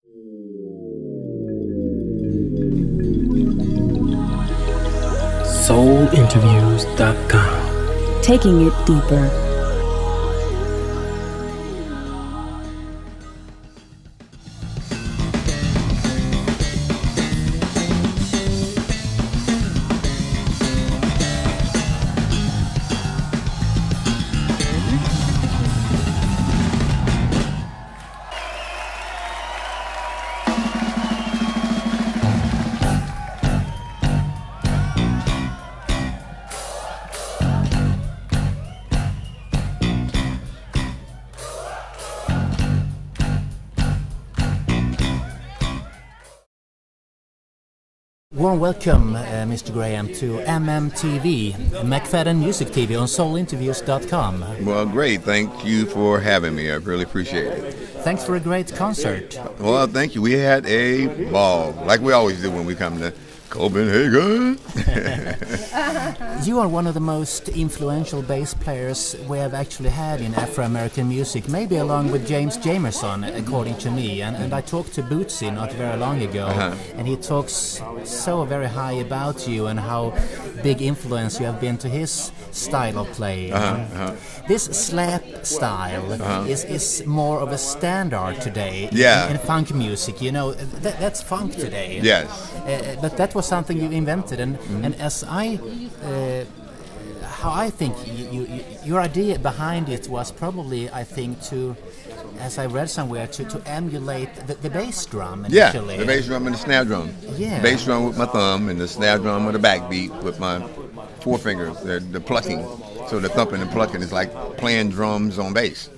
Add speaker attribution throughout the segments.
Speaker 1: soulinterviews.com.
Speaker 2: Taking it deeper.
Speaker 3: Warm welcome, Mr. Graham, to MMTV, McFadden Music TV on soulinterviews.com.
Speaker 4: Well, great. Thank you for having me. I really appreciate it.
Speaker 3: Thanks for a great concert.
Speaker 4: Well, thank you. We had a ball, like we always do when we come to Copenhagen.
Speaker 3: You are one of the most influential bass players we have actually had in Afro-American music, maybe along with James Jamerson, according to me. And I talked to Bootsy not very long ago, and he talks so very high about you and how big influence you have been to his style of playing. This slap style is more of a standard today in funk music. You know, that's funk today.
Speaker 4: Yes.
Speaker 3: But that was something you invented, and as how I think your idea behind it was probably, I think, to, as I read somewhere, to emulate the bass drum initially.
Speaker 4: Yeah, the bass drum and the snare drum.
Speaker 3: Yeah.
Speaker 4: Bass drum with my thumb and the snare drum with a backbeat with my forefingers, the plucking. So the thumping and plucking is like playing drums on bass.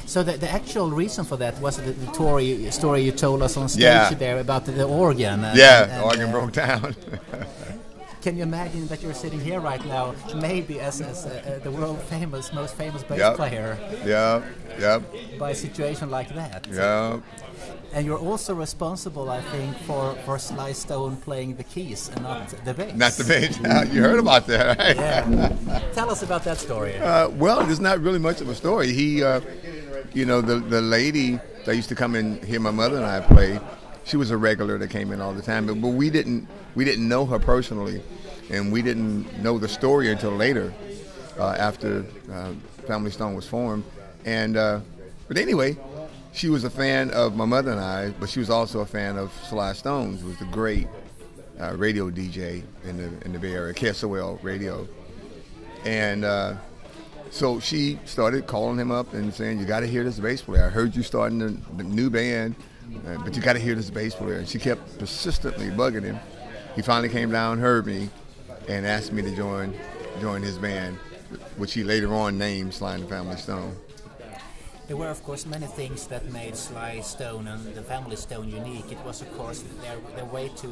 Speaker 3: So the actual reason for that was the story you told us on stage there about the organ.
Speaker 4: The organ broke down.
Speaker 3: Can you imagine that you're sitting here right now, maybe as the most famous bass player? By a situation like that. And you're also responsible, I think, for Sly Stone playing the keys and not the bass.
Speaker 4: Not the bass. You heard about that, right?
Speaker 3: Yeah. Tell us about that story.
Speaker 4: Well, there's not really much of a story. He, the lady that used to come and hear my mother and I play, she was a regular that came in all the time. But we didn't know her personally, and we didn't know the story until later, after Family Stone was formed. And but anyway, she was a fan of my mother and I, but she was also a fan of Sly Stone, who was the great radio DJ in the Bay Area, KSOL radio. And so she started calling him up and saying, "You got to hear this bass player. I heard you starting the new band, but you got to hear this bass player." And she kept persistently bugging him. He finally came down, heard me, and asked me to join his band, which he later on named Sly and the Family Stone.
Speaker 3: There were, of course, many things that made Sly Stone and the Family Stone unique. It was, of course, their way to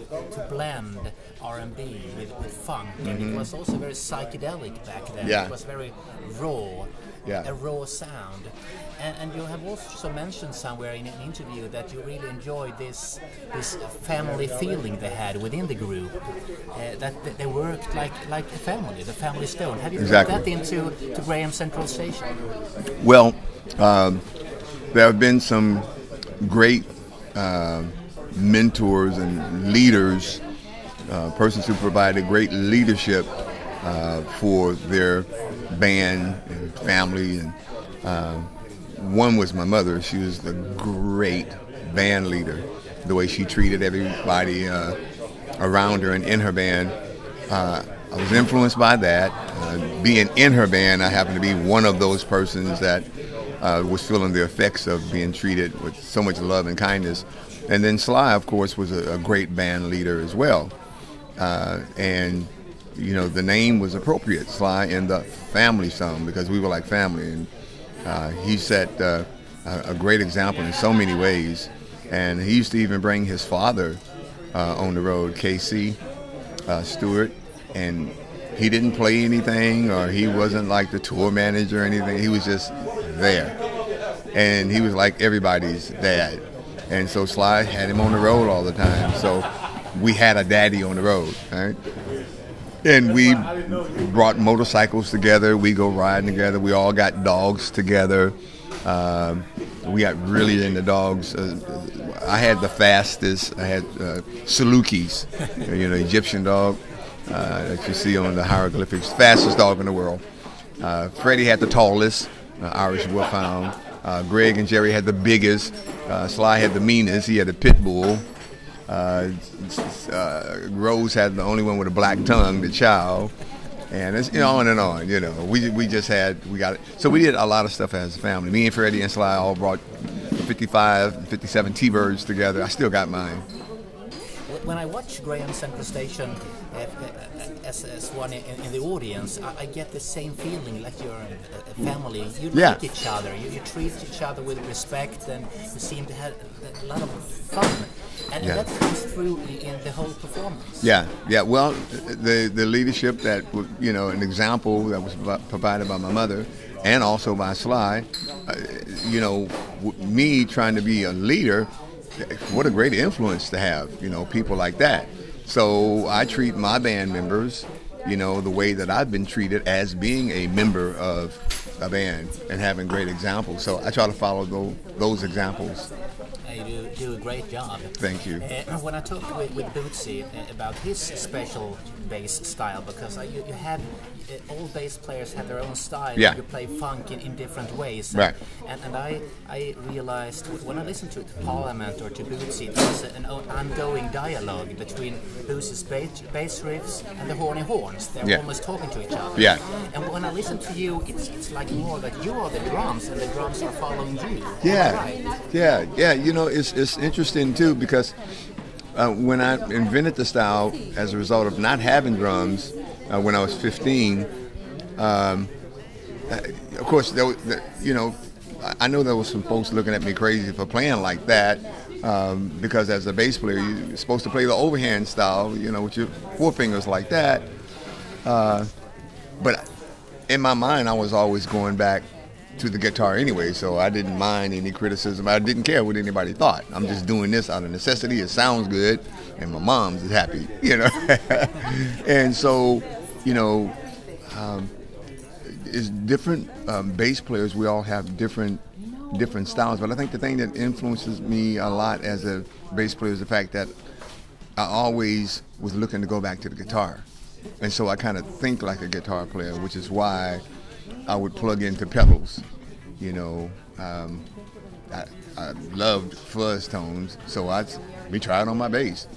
Speaker 3: blend R&B with funk, and it was also very psychedelic back then. It was very raw, a raw sound. And you have also mentioned somewhere in an interview that you really enjoyed this family feeling they had within the group, that they worked like a family, the Family Stone. Have you put that into Graham Central Station?
Speaker 4: Well, there have been some great mentors and leaders, persons who provided great leadership for their band and family. And one was my mother. She was the great band leader. The way she treated everybody around her and in her band, I was influenced by that. Being in her band, I happened to be one of those persons that was feeling the effects of being treated with so much love and kindness. And then Sly, of course, was a great band leader as well. And, the name was appropriate, Sly and the Family Stone, because we were like family. And he set a great example in so many ways. And he used to even bring his father on the road, Casey Stewart, and he didn't play anything, or he wasn't like the tour manager or anything. He was just there. And he was like everybody's dad. And so Sly had him on the road all the time. So we had a daddy on the road, right? And we brought motorcycles together. We go riding together. We all got dogs together. we got really into dogs. I had the fastest. I had Salukis, Egyptian dog that you see on the hieroglyphics. Fastest dog in the world. Freddie had the tallest, Irish Wolfhound. Greg and Jerry had the biggest. Sly had the meanest. He had a pit bull. Rose had the only one with a black tongue, the Chow. And it's on and on. We got it. So we did a lot of stuff as a family. Me and Freddie and Sly all brought 55, 57 T-birds together. I still got mine.
Speaker 3: When I watch Graham Central Station as one in the audience, I get the same feeling like you're a family. You like each other. You treat each other with respect, and you seem to have a lot of fun. And that comes through in the whole performance. Yeah.
Speaker 4: Well, the leadership that, an example that was provided by my mother and also by Sly, me trying to be a leader, what a great influence to have, people like that. So I treat my band members, the way that I've been treated as being a member of a band and having great examples. So I try to follow those examples.
Speaker 3: You do a great job.
Speaker 4: Thank you.
Speaker 3: When I talked with Bootsy about his special bass style, because you have all bass players have their own style.
Speaker 4: Yeah.
Speaker 3: You play funk in different ways.
Speaker 4: Right.
Speaker 3: And I realized when I listened to Parliament or to Bootsy, there was an ongoing dialogue between Bootsy's bass riffs and the horny horns. They're almost talking to each other.
Speaker 4: Yeah.
Speaker 3: And when I listen to you, it's like more that you are the drums and the drums are following you.
Speaker 4: Yeah.
Speaker 3: Right.
Speaker 4: Yeah. It's interesting too, because when I invented the style as a result of not having drums when I was 15, of course I know there was some folks looking at me crazy for playing like that, because as a bass player you're supposed to play the overhand style, with your four fingers like that. But in my mind I was always going back to the guitar anyway, so I didn't mind any criticism. I didn't care what anybody thought. I'm just doing this out of necessity. It sounds good, and my mom's happy, And so, it's different bass players. We all have different styles, but I think the thing that influences me a lot as a bass player is the fact that I always was looking to go back to the guitar, and so I kind of think like a guitar player, which is why I would plug into pedals. I loved fuzz tones, so we tried on my bass,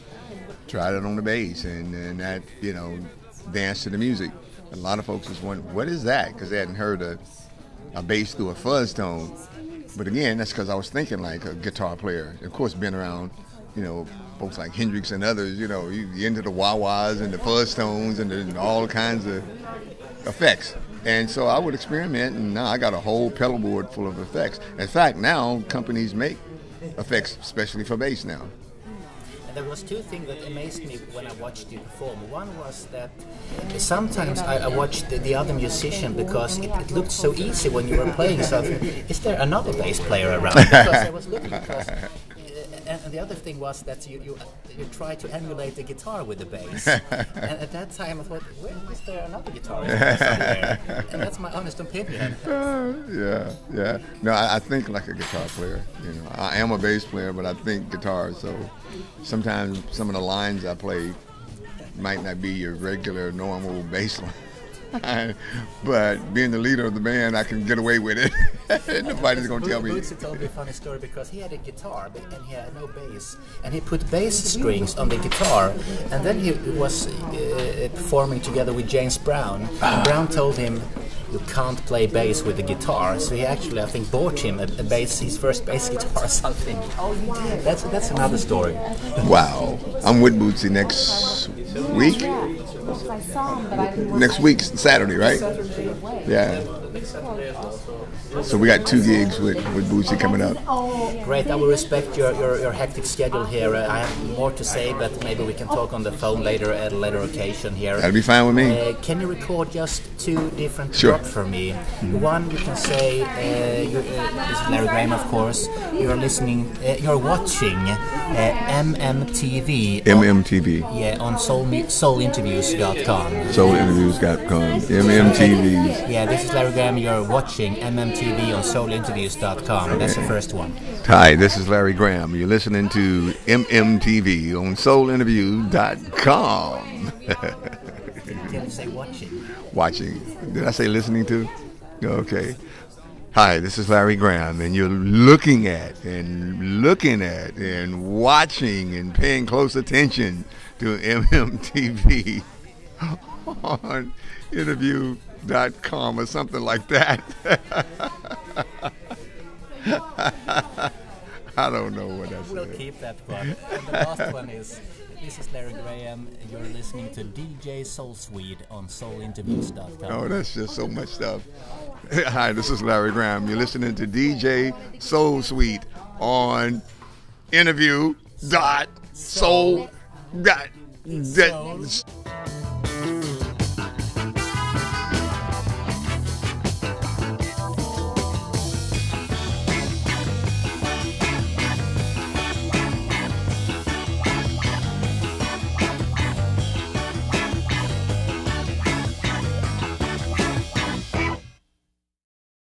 Speaker 4: tried it on the bass, and that danced to the music. A lot of folks just wondered, what is that? Because they hadn't heard a bass through a fuzz tone. But again, that's because I was thinking like a guitar player. Of course, being around, folks like Hendrix and others, you into the wah-wahs and the fuzz tones and all kinds of effects. And so I would experiment, and now I got a whole pedal board full of effects. In fact, now companies make effects especially for bass now.
Speaker 3: And there was two things that amazed me when I watched you perform. One was that sometimes I watched the other musician because it looked so easy when you were playing. So I thought, is there another bass player around? Because I was looking. And the other thing was that you tried to emulate the guitar with the bass. And at that time I thought, where is there another guitar somewhere? And that's my honest opinion.
Speaker 4: Yeah. No, I think like a guitar player. I am a bass player, but I think guitar. So sometimes some of the lines I play might not be your regular, normal bass line. But being the leader of the band, I can get away with it. Nobody's going to tell me.
Speaker 3: Bootsy told me a funny story because he had a guitar and he had no bass, and he put bass strings on the guitar, and then he was performing together with James Brown. And Brown told him, "You can't play bass with the guitar." So he actually, I think, bought him his first bass guitar or something. That's another story.
Speaker 4: Wow, I'm with Bootsy next week. Next week, Saturday, right? Yeah. So we got 2 gigs with Bootsy coming up.
Speaker 3: Great. I will respect your hectic schedule here. I have more to say, but maybe we can talk on the phone later at a later occasion here.
Speaker 4: That'll be fine with me.
Speaker 3: Can you record just 2 different drops for me? One, you can say, this is Larry Graham, of course. You're listening, you're watching MMTV.
Speaker 4: MMTV.
Speaker 3: On soulinterviews.com.
Speaker 4: Soulinterviews.com. MMTV.
Speaker 3: Yeah, this is Larry Graham. You're watching MMTV. MMTV on soulinterviews.com. That's the first one.
Speaker 4: Hi, this is Larry Graham. You're listening to MMTV on soulinterviews.com.
Speaker 3: Can you say watching?
Speaker 4: Watching. Did I say listening to? Okay. Hi, this is Larry Graham, and you're looking at and watching and paying close attention to MMTV on interview.com or something like that. I don't know what I said.
Speaker 3: We'll keep that one. And the last one is, this is Larry Graham, and you're listening to DJ Soul Suite on soulinterviews.com.
Speaker 4: Oh, that's just so much stuff. Hi, this is Larry Graham. You're listening to DJ Soul Suite on interview.soul.